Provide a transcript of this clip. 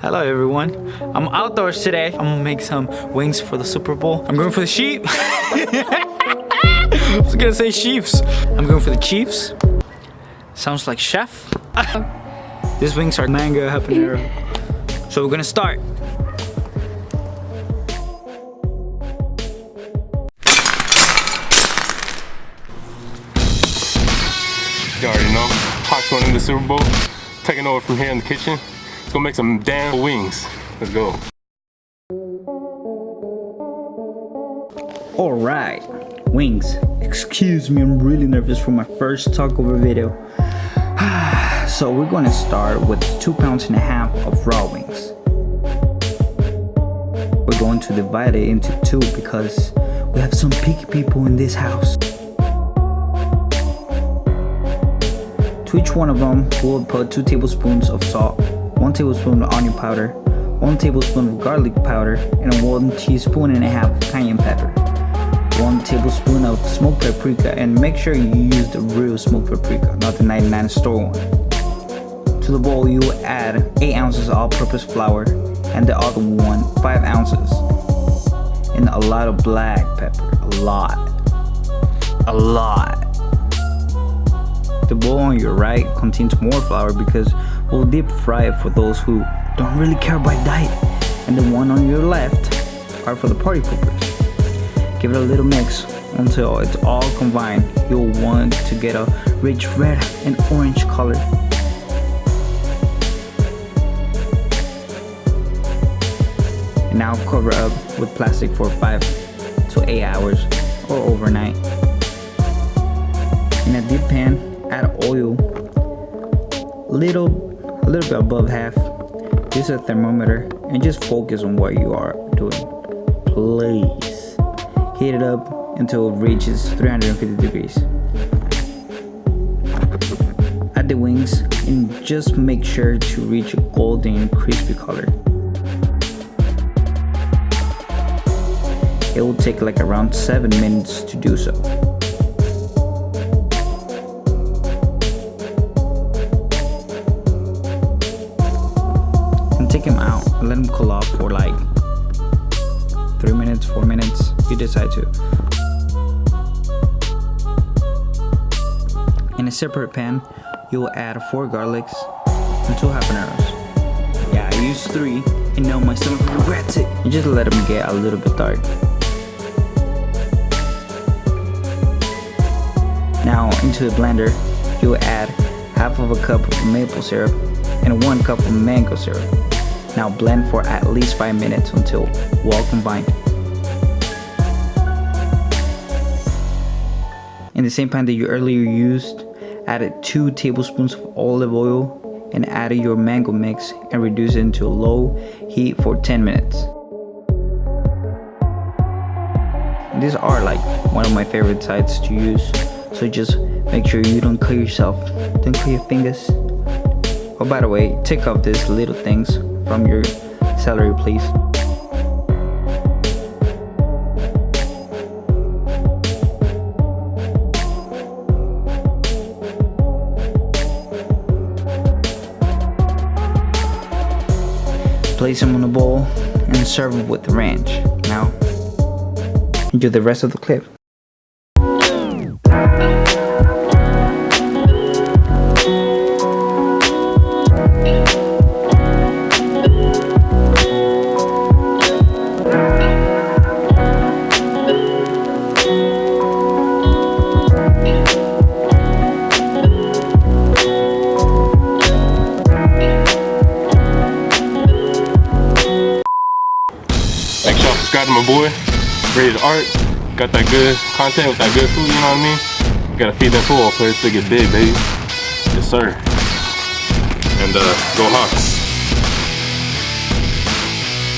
Hello everyone. I'm outdoors today. I'm gonna make some wings for the Super Bowl. I'm going for the sheep. I was gonna say Chiefs. I'm going for the Chiefs. Sounds like chef. These wings are mango habanero. So we're gonna start. You already know, Hawks won in the Super Bowl. Taking over from here in the kitchen. Let's go make some damn wings. Let's go. Alright, wings. Excuse me, I'm really nervous for my first takeover video. So we're gonna start with 2.5 pounds of raw wings. We're going to divide it into two because we have some picky people in this house. To each one of them, we'll put 2 tablespoons of salt, 1 tablespoon of onion powder, 1 tablespoon of garlic powder, and 1.5 teaspoons of cayenne pepper. 1 tablespoon of smoked paprika, and make sure you use the real smoked paprika, not the 99 store one. To the bowl, you will add 8 ounces of all-purpose flour, and the other one 5 ounces. And a lot of black pepper, a lot. The bowl on your right contains more flour because we'll deep fry it for those who don't really care about diet, and the one on your left are for the party poopers. Give it a little mix until it's all combined. You'll want to get a rich red and orange color. And now cover up with plastic for 5 to 8 hours or overnight. In a deep pan, add oil, a little bit above half. Use a thermometer and just focus on what you are doing. Please heat it up until it reaches 350 degrees. Add the wings and just make sure to reach a golden crispy color. It will take like around 7 minutes to do so. Take them out and let them cool off for like 3 minutes, 4 minutes, you decide to. In a separate pan, you will add 4 garlics and 2 habaneros. Yeah, I used 3 and now my stomach regrets it. You just let them get a little bit dark. Now into the blender, you will add half of a cup of maple syrup and 1 cup of mango syrup. Now blend for at least 5 minutes until well combined. In the same pan that you earlier used, add 2 tablespoons of olive oil and add your mango mix and reduce it into a low heat for 10 minutes. These are like one of my favorite sides to use, so just make sure you don't cut yourself, don't cut your fingers. Oh, by the way, take off these little things from your celery, please. Place them on a bowl and serve it with the ranch. Now, enjoy the rest of the clip. Make sure y'all subscribe to my boy, Rated Art. Got that good content with that good food, you know what I mean? Gotta feed them football players to get big, baby. Yes, sir. And go Hawks.